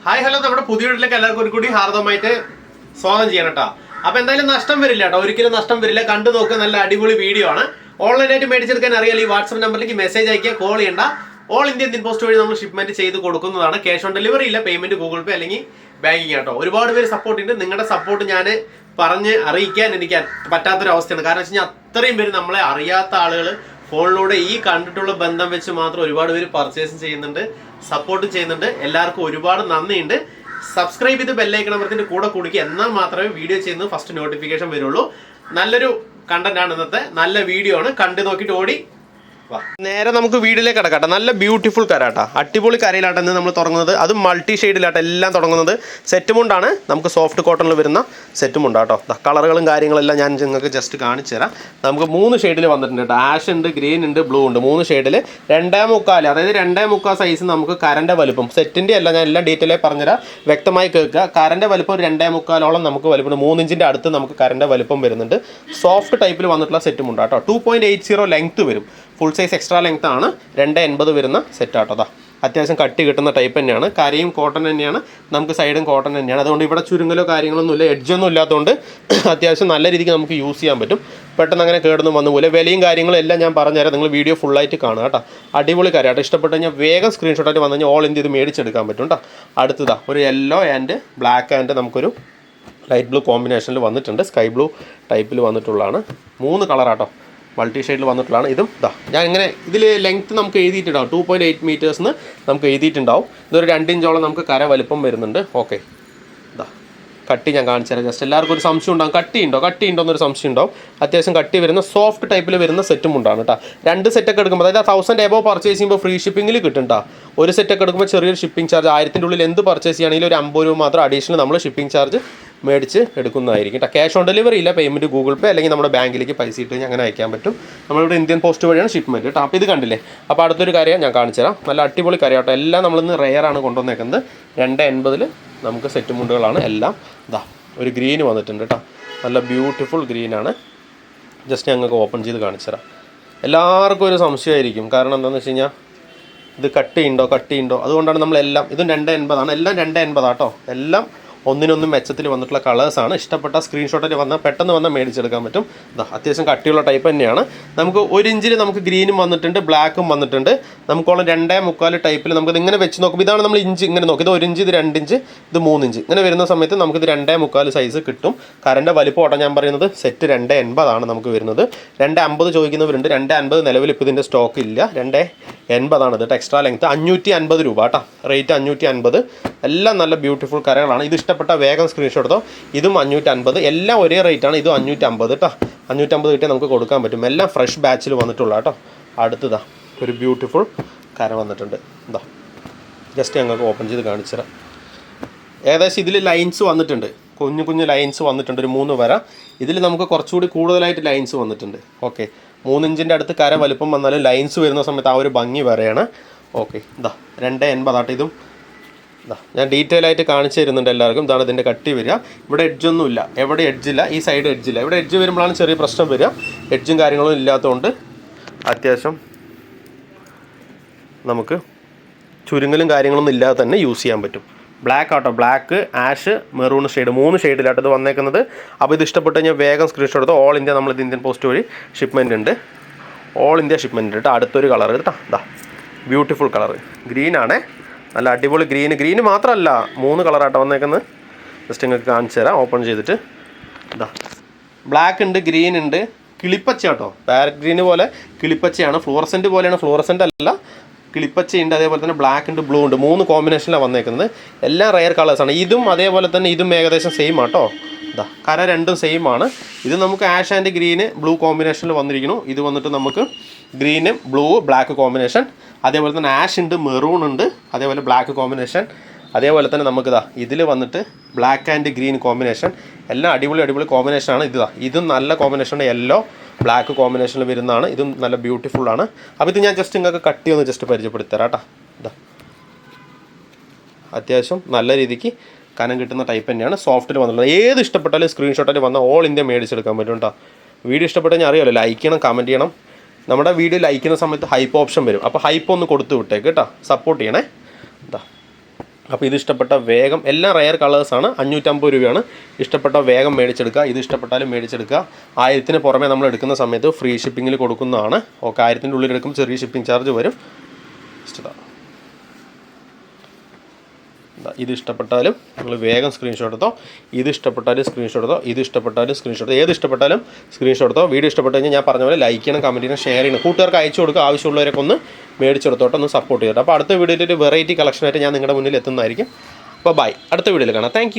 Hi hello നമ്മുടെ പുതിയ വീട്ടിലേക്ക് എല്ലാവർക്കും ഒരു കൂടി ഹാർദവമായിട്ട് സ്വാഗതം ചെയ്യണം കേട്ടോ. അപ്പോൾ എന്തായാലും നഷ്ടം വരില്ല കേട്ടോ, ഒരിക്കലും നഷ്ടം വരില്ല. കണ്ടു നോക്കുക, നല്ല അടിപൊളി വീഡിയോ ആണ്. ഓൺലൈനായിട്ട് മേടിച്ചെടുക്കാൻ അറിയാം, ഈ വാട്സ്ആപ്പ് നമ്പറിലേക്ക് മെസ്സേജ് അയക്കുക, കോൾ ചെയ്യണ്ട. ഓൾ ഇന്ത്യ ഇന്ത്യൻ പോസ്റ്റ് വഴി നമ്മൾ ഷിപ്മെന്റ് ചെയ്ത് കൊടുക്കുന്നതാണ്. ക്യാഷ് ഓൺ ഡെലിവറി ഇല്ല, പേയ്മെന്റ് ഗൂഗിൾ പേ അല്ലെങ്കിൽ ബാങ്കിങ് കേട്ടോ. ഒരുപാട് പേര് സപ്പോർട്ട് ഉണ്ട്. നിങ്ങളുടെ സപ്പോർട്ട് ഞാൻ പറഞ്ഞ് അറിയിക്കാൻ എനിക്ക് പറ്റാത്തൊരവസ്ഥയാണ്. കാരണം വെച്ച് കഴിഞ്ഞാൽ അത്രയും പേര് നമ്മളെ അറിയാത്ത ആളുകൾ ഫോണിലൂടെ ഈ കണ്ടിട്ടുള്ള ബന്ധം വെച്ച് മാത്രം ഒരുപാട് പേര് പർച്ചേസ് ചെയ്യുന്നുണ്ട്, സപ്പോർട്ട് ചെയ്യുന്നുണ്ട്. എല്ലാവർക്കും ഒരുപാട് നന്ദിയുണ്ട്. സബ്സ്ക്രൈബ് ചെയ്ത് ബെല്ലൈക്കൺ അമർത്തിൻ്റെ കൂടെ കുടിക്കുക, എന്നാൽ മാത്രമേ വീഡിയോ ചെയ്യുന്നത് ഫസ്റ്റ് നോട്ടിഫിക്കേഷൻ വരുള്ളൂ. നല്ലൊരു കണ്ടന്റ് ആണ് ഇന്നത്തെ, നല്ല വീഡിയോ ആണ്. കണ്ടു നോക്കിയിട്ട് ഓടി നേരെ നമുക്ക് വീഡിയോയിലേക്ക് കിടക്കട്ടെ. നല്ല ബ്യൂട്ടിഫുൾ കരാട്ടാ, അടിപൊളി കരയിലാട്ടം ഇന്ന് നമ്മൾ തുടങ്ങുന്നത്. അത് മൾട്ടി ഷെയ്ഡിലാട്ടം എല്ലാം തുടങ്ങുന്നത്. സെറ്റ് മുണ്ടാണ്, നമുക്ക് സോഫ്റ്റ് കോട്ടണിൽ വരുന്ന സെറ്റ് മുണ്ടാട്ടോ. കളറുകളും കാര്യങ്ങളെല്ലാം ഞാൻ നിങ്ങൾക്ക് ജസ്റ്റ് കാണിച്ചു തരാം. നമുക്ക് 3 ഷെയ്ഡിൽ വന്നിട്ടുണ്ട് കേട്ടോ. ആഷ് ഉണ്ട്, ഗ്രീൻ ഉണ്ട്, ബ്ലൂ ഉണ്ട്. 3 ഷെയ്ഡിൽ 2.25, അതായത് 2.25 സൈസ് നമുക്ക് കരൻ്റെ വലുപ്പം. സെറ്റിൻ്റെ അല്ല, ഞാൻ എല്ലാം ഡീറ്റെയിൽ പറഞ്ഞുതരാം, വ്യക്തമായി കേൾക്കുക. കരൻ്റെ വലുപ്പം ഒരു 2.25 നമുക്ക് വലുപ്പമുണ്ട്. 3 ഇഞ്ചിൻ്റെ അടുത്ത് നമുക്ക് കരൻ്റെ വലുപ്പം വരുന്നുണ്ട്. സോഫ്റ്റ് ടൈപ്പിൽ വന്നിട്ടുള്ള സെറ്റ് മുണ്ടാട്ടോ. 2.80 ലെങ്ത്ത് വരും. ഫുൾ സൈസ് എക്സ്ട്രാ ലെങ്ത് ആണ്. 2.80 വരുന്ന സെറ്റ് ആട്ടോ. അതാ അത്യാവശ്യം കട്ടി കിട്ടുന്ന ടൈപ്പ് തന്നെയാണ്. കരയും കോട്ടൺ തന്നെയാണ്, നമുക്ക് സൈഡും കോട്ടൺ തന്നെയാണ്. അതുകൊണ്ട് ഇവിടെ ചുരുങ്ങലോ കാര്യങ്ങളൊന്നുമില്ല, എഡ്ജൊന്നും ഇല്ലാത്തതുകൊണ്ട് അത്യാവശ്യം നല്ല രീതിക്ക് നമുക്ക് യൂസ് ചെയ്യാൻ പറ്റും. പെട്ടെന്ന് അങ്ങനെ കേടൊന്നും വന്നു പോലെ. വിലയും കാര്യങ്ങളും എല്ലാം ഞാൻ പറഞ്ഞുതരാം, നിങ്ങൾ വീഡിയോ ഫുള്ളായിട്ട് കാണുക കേട്ടോ. അടിപൊളി കരയാട്ടോ. ഇഷ്ടപ്പെട്ട് കഴിഞ്ഞാൽ വേഗം സ്ക്രീൻഷോട്ടായിട്ട് വന്നു കഴിഞ്ഞാൽ ഓൾ ഇന്ത്യ ഇത് മേടിച്ചെടുക്കാൻ പറ്റും കേട്ടോ. അടുത്തതാ ഒരു യെല്ലോ ആൻഡ് ബ്ലാക്ക് ആൻഡ് നമുക്കൊരു ലൈറ്റ് ബ്ലൂ കോമ്പിനേഷനിൽ വന്നിട്ടുണ്ട്. സ്കൈ ബ്ലൂ ടൈപ്പിൽ വന്നിട്ടുള്ളതാണ്. 3 കളറാട്ടോ, മൾട്ടി ഷെയ്ഡിൽ വന്നിട്ടുള്ളതാണ്. ഇതും ഇതാ ഞാൻ ഇങ്ങനെ ഇതിൽ ലെങ്ത്ത് നമുക്ക് എഴുതിയിട്ടുണ്ടാവും. 2.8 മീറ്റേഴ്സിന് നമുക്ക് എഴുതിയിട്ടുണ്ടാവും. ഇതൊരു 2 ഇഞ്ചോളം നമുക്ക് കര വലിപ്പം വരുന്നുണ്ട്. ഓക്കെ, ഇതാ കട്ടി ഞാൻ കാണിച്ചു തരാം. ജസ്റ്റ് എല്ലാവർക്കും ഒരു സംശയം ഉണ്ടാകും, കട്ടി ഉണ്ടോ എന്നൊരു സംശയം ഉണ്ടാവും. അത്യാവശ്യം കട്ടി വരുന്ന സോഫ്റ്റ് ടൈപ്പിൽ വരുന്ന സെറ്റും ഉണ്ടാണ് കേട്ടോ. 2 സെറ്റൊക്കെ എടുക്കുമ്പോൾ, അതായത് 1000 എബോ പർച്ചേസ് ചെയ്യുമ്പോൾ ഫ്രീ ഷിപ്പിങ്ങിൽ കിട്ടും കേട്ടോ. ഒരു സെറ്റൊക്കെ എടുക്കുമ്പോൾ ചെറിയൊരു ഷിപ്പിംഗ് ചാർജ്, 1000-ൻ്റെ ഉള്ളിൽ എന്ത് പർച്ചേസ് ചെയ്യുകയാണെങ്കിലും ഒരു 50 രൂപ മാത്രം അഡീഷണൽ നമ്മൾ ഷിപ്പിംഗ് ചാർജ് മേടിച്ച് എടുക്കുന്നതായിരിക്കും കേട്ടോ. ക്യാഷ് ഓൺ ഡെലിവറി ഇല്ല, പേയ്മെൻറ്റ് ഗൂഗിൾ പേ അല്ലെങ്കിൽ നമ്മുടെ ബാങ്കിലേക്ക് പൈസ ഇട്ട് കഴിഞ്ഞാൽ അങ്ങനെ അയക്കാൻ പറ്റും. നമ്മളിവിടെ ഇന്ത്യൻ പോസ്റ്റ് വഴിയാണ് ഷിപ്മെൻറ്റ് കേട്ടോ. അപ്പോൾ ഇത് കണ്ടില്ലേ. അപ്പോൾ അടുത്തൊരു കാര്യം ഞാൻ കാണിച്ചു തരാം. നല്ല അടിപൊളി കാര്യം കേട്ടോ. എല്ലാം നമ്മളിന്ന് റെയറാണ് കൊണ്ടുവന്നേക്കുന്നത്. 2.80 നമുക്ക് സെറ്റ് മുണ്ടുകളാണ് എല്ലാം. ഇതാ ഒരു ഗ്രീൻ വന്നിട്ടുണ്ട് കേട്ടോ. നല്ല ബ്യൂട്ടിഫുൾ ഗ്രീനാണ്. ജസ്റ്റ് ഞങ്ങൾക്ക് ഓപ്പൺ ചെയ്ത് കാണിച്ചു തരാം. എല്ലാവർക്കും ഒരു സംശയമായിരിക്കും, കാരണം എന്താണെന്ന് വെച്ച് കഴിഞ്ഞാൽ ഇത് കട്ടിയുണ്ടോ. അതുകൊണ്ടാണ് നമ്മളെല്ലാം, ഇതും 2.80 എല്ലാം 2.80 കേട്ടോ. എല്ലാം ഒന്നിനൊന്നും മെച്ചത്തിൽ വന്നിട്ടുള്ള കളേഴ്സാണ്. ഇഷ്ടപ്പെട്ട സ്ക്രീൻഷോട്ടിൽ വന്നാൽ പെട്ടെന്ന് വന്നാൽ മേടിച്ചെടുക്കാൻ പറ്റും. അത്യാവശ്യം കട്ടിയുള്ള ടൈപ്പ് തന്നെയാണ്. നമുക്ക് 1 ഇഞ്ചിൽ നമുക്ക് ഗ്രീനും വന്നിട്ടുണ്ട്, ബ്ലാക്കും വന്നിട്ടുണ്ട്. നമുക്കുള്ള 2.25 ടൈപ്പിൽ നമുക്കിത് ഇങ്ങനെ വെച്ച് നോക്കും. ഇതാണ് നമ്മൾ ഇഞ്ച് ഇങ്ങനെ നോക്കും. ഇത് 1 ഇഞ്ച്, ഇത് 2 ഇഞ്ച്, ഇത് 3 ഇഞ്ച്. ഇങ്ങനെ വരുന്ന സമയത്ത് നമുക്കിത് 2.25 സൈസ് കിട്ടും. കരൻ്റെ വലിപ്പം ഞാൻ പറയുന്നത് സെറ്റ് 2.80 നമുക്ക് വരുന്നത്. 2.50 ചോദിക്കുന്നവരുണ്ട്. 2.50 നിലവിൽ ഇപ്പോൾ ഇതിൻ്റെ സ്റ്റോക്ക് ഇല്ല. 2.80 ഇത് എക്സ്ട്രാ ലെങ്ത്ത്. 550 രൂപ കേട്ടോ, റേറ്റ് 550. എല്ലാം നല്ല ബ്യൂട്ടിഫുൾ കരകളാണ്. ഇത് ഇഷ്ടപ്പെട്ട വേഗം സ്ക്രീൻഷോട്ട് എടുത്തോ. ഇതും 550, എല്ലാം ഒരേ റേറ്റാണ്. ഇതും 550 കേട്ടോ. 550 കിട്ടിയാൽ നമുക്ക് കൊടുക്കാൻ പറ്റും. എല്ലാം ഫ്രഷ് ബാച്ചിൽ വന്നിട്ടുള്ള കേട്ടോ. അടുത്തതാ ഒരു ബ്യൂട്ടിഫുൾ കര വന്നിട്ടുണ്ട്. ഇതാ ജസ്റ്റ് ഞങ്ങൾക്ക് ഓപ്പൺ ചെയ്ത് കാണിച്ചു തരാം. ഏകദേശം ഇതിൽ ലൈൻസ് വന്നിട്ടുണ്ട്, കുഞ്ഞു ലൈൻസ് വന്നിട്ടുണ്ട്. ഒരു 3 വര. ഇതിൽ നമുക്ക് കുറച്ചുകൂടി കൂടുതലായിട്ട് ലൈൻസ് വന്നിട്ടുണ്ട്. ഓക്കെ, 3 ഇഞ്ചിൻ്റെ അടുത്ത് കര വലുപ്പം വന്നാലും ലൈൻസ് വരുന്ന സമയത്ത് ആ ഒരു ഭംഗി വരെയാണ്. ഓക്കെ, ഇതാ 2.80 ആട്ടോ. ഇതും ഞാൻ ഡീറ്റെയിൽ ആയിട്ട് കാണിച്ചു തരുന്നുണ്ട് എല്ലാവർക്കും. ഇതാണ് ഇതിൻ്റെ കട്ടി വരിക. ഇവിടെ എഡ്ജൊന്നുമില്ല, എവിടെ എഡ്ജില്ല, ഈ സൈഡ് എഡ്ജില്ല. ഇവിടെ എഡ്ജ് വരുമ്പോഴാണ് ചെറിയ പ്രശ്നം വരിക. എഡ്ജും കാര്യങ്ങളും ഇല്ലാത്തതുകൊണ്ട് അത്യാവശ്യം നമുക്ക് ചുരുങ്ങലും കാര്യങ്ങളൊന്നും ഇല്ലാതെ തന്നെ യൂസ് ചെയ്യാൻ പറ്റും. ബ്ലാക്ക് ആട്ടോ, ബ്ലാക്ക്, ആഷ്, മെറൂൺ ഷെയ്ഡ്, 3 ഷെയ്ഡിലാട്ടോ ഇത് വന്നേക്കുന്നത്. അപ്പോൾ ഇത് ഇഷ്ടപ്പെട്ട് കഴിഞ്ഞാൽ വേഗം സ്ക്രീൻഷോട്ട് എടുത്തോ. ഓൾ ഇന്ത്യ നമ്മളിത് ഇന്ത്യൻ പോസ്റ്റ് വഴി ഷിപ്മെൻ്റ് ഉണ്ട്. ഓൾ ഇന്ത്യ ഷിപ്മെൻ്റ് ഉണ്ട് കേട്ടോ. അടുത്തൊരു കളർ കേട്ടോ. ഇതാ ബ്യൂട്ടിഫുൾ കളർ ഗ്രീനാണേ, നല്ല അടിപൊളി ഗ്രീന് മാത്രമല്ല 3 കളറാട്ടോ വന്നേക്കുന്നത്. ജസ്റ്റ് നിങ്ങൾക്ക് കാണിച്ചു തരാം ഓപ്പൺ ചെയ്തിട്ട്. ഇതാ ബ്ലാക്ക് ഉണ്ട്, ഗ്രീൻ ഉണ്ട്, കിളിപ്പച്ച കേട്ടോ. പാരറ്റ് ഗ്രീന് പോലെ കിളിപ്പച്ചയാണ്. ഫ്ലോറസെൻറ്റ് പോലെയാണ്, ഫ്ലോറസെൻ്റ് അല്ല, കിളിപ്പച്ചയുണ്ട്. അതേപോലെ തന്നെ ബ്ലാക്ക് ഉണ്ട്, ബ്ലൂ ഉണ്ട്. 3 കോമ്പിനേഷനിലാണ് വന്നേക്കുന്നത്. എല്ലാം റെയർ കളേഴ്സാണ്. ഇതും അതേപോലെ തന്നെ ഇതും ഏകദേശം സെയിം ആട്ടോ. ഇതാ കര രണ്ടും സെയിം ആണ്. ഇത് നമുക്ക് ആഷ് ആൻഡ് ഗ്രീന് ബ്ലൂ കോമ്പിനേഷനിൽ വന്നിരിക്കുന്നു. ഇത് വന്നിട്ട് നമുക്ക് ഗ്രീന് ബ്ലൂ ബ്ലാക്ക് കോമ്പിനേഷൻ. അതേപോലെ തന്നെ ആഷ് ഉണ്ട്, മെറൂൺ ഉണ്ട്, അതേപോലെ ബ്ലാക്ക് കോമ്പിനേഷൻ. അതേപോലെ തന്നെ നമുക്കിതാ ഇതിൽ വന്നിട്ട് ബ്ലാക്ക് ആൻഡ് ഗ്രീൻ കോമ്പിനേഷൻ. എല്ലാം അടിപൊളി കോമ്പിനേഷനാണ്. ഇതും നല്ല കോമ്പിനേഷനാണ്. യെല്ലോ ബ്ലാക്ക് കോമ്പിനേഷനിൽ വരുന്നതാണ്. ഇതും നല്ല ബ്യൂട്ടിഫുള്ളാണ്. അപ്പോൾ ഇത് ഞാൻ ജസ്റ്റ് നിങ്ങൾക്ക് കട്ടി ഒന്ന് ജസ്റ്റ് പരിചയപ്പെടുത്തി തരാം കേട്ടോ. ഇതാ അത്യാവശ്യം നല്ല രീതിക്ക് കനം കിട്ടുന്ന ടൈപ്പ് തന്നെയാണ്. സോഫ്റ്റിൽ വന്നിട്ടുള്ളത്. ഏത് ഇഷ്ടപ്പെട്ടാലും സ്ക്രീൻഷോട്ടായിട്ട് വന്നാൽ ഓൾ ഇന്ത്യ മേടിച്ചെടുക്കാൻ പറ്റും കേട്ടോ. വീഡിയോ ഇഷ്ടപ്പെട്ടാൽ ഞാൻ അറിയാമല്ലോ, ലൈക്ക് ചെയ്യണം, കമൻറ്റ് ചെയ്യണം. നമ്മുടെ വീഡിയോ ലൈക്ക് ചെയ്യുന്ന സമയത്ത് ഹൈപ്പ് ഓപ്ഷൻ വരും. അപ്പോൾ ഹൈപ്പ് ഒന്ന് കൊടുത്ത് വിട്ടേക്ക് കേട്ടോ, സപ്പോർട്ട് ചെയ്യണേ. ഇതാ അപ്പോൾ ഇത് ഇഷ്ടപ്പെട്ട വേഗം, എല്ലാം റെയർ കളേഴ്സാണ്. 550 രൂപയാണ്. ഇഷ്ടപ്പെട്ട വേഗം മേടിച്ചെടുക്കുക. ഇത് ഇഷ്ടപ്പെട്ടാലും മേടിച്ചെടുക്കുക. 1000-ന് പുറമെ നമ്മൾ എടുക്കുന്ന സമയത്ത് ഫ്രീ ഷിപ്പിങ്ങിൽ കൊടുക്കുന്നതാണ്. ഓക്കെ, 1000-ൻ്റെ ഉള്ളിൽ എടുക്കും, ചെറിയ ഷിപ്പിംഗ് ചാർജ് വരും. ഇത് ഇഷ്ടപ്പെട്ടാലും നിങ്ങൾ വേഗം സ്ക്രീൻഷോട്ട് എടുത്തോ. ഇത് ഇഷ്ടപ്പെട്ടാലും സ്ക്രീൻഷോട്ട് എടുത്തോ. ഇത് ഇഷ്ടപ്പെട്ടാലും സ്ക്രീൻഷോട്ട്, ഏത് ഇഷ്ടപ്പെട്ടാലും സ്ക്രീൻഷോട്ട് എടുത്തോ. വീഡിയോ ഇഷ്ടപ്പെട്ട് കഴിഞ്ഞാൽ ഞാൻ പറഞ്ഞ പോലെ ലൈക്ക് ചെയ്യണം, കമൻറ്റ് ചെയ്യണം, ഷെയർ ചെയ്യണം, കൂട്ടുകാർക്ക് അയച്ചു കൊടുക്കുക. ആവശ്യമുള്ളവരൊക്കെ ഒന്ന് മേടിച്ചെടുത്തോട്ട് ഒന്ന് സപ്പോർട്ട് ചെയ്യട്ടെ. അപ്പോൾ അടുത്ത വീഡിയോയിൽ ഒരു വെറൈറ്റി കളക്ഷനായിട്ട് ഞാൻ നിങ്ങളുടെ മുന്നിൽ എത്തുന്നതായിരിക്കും. അപ്പോൾ ബൈ, അടുത്ത വീഡിയോയിൽ കാണാം. താങ്ക്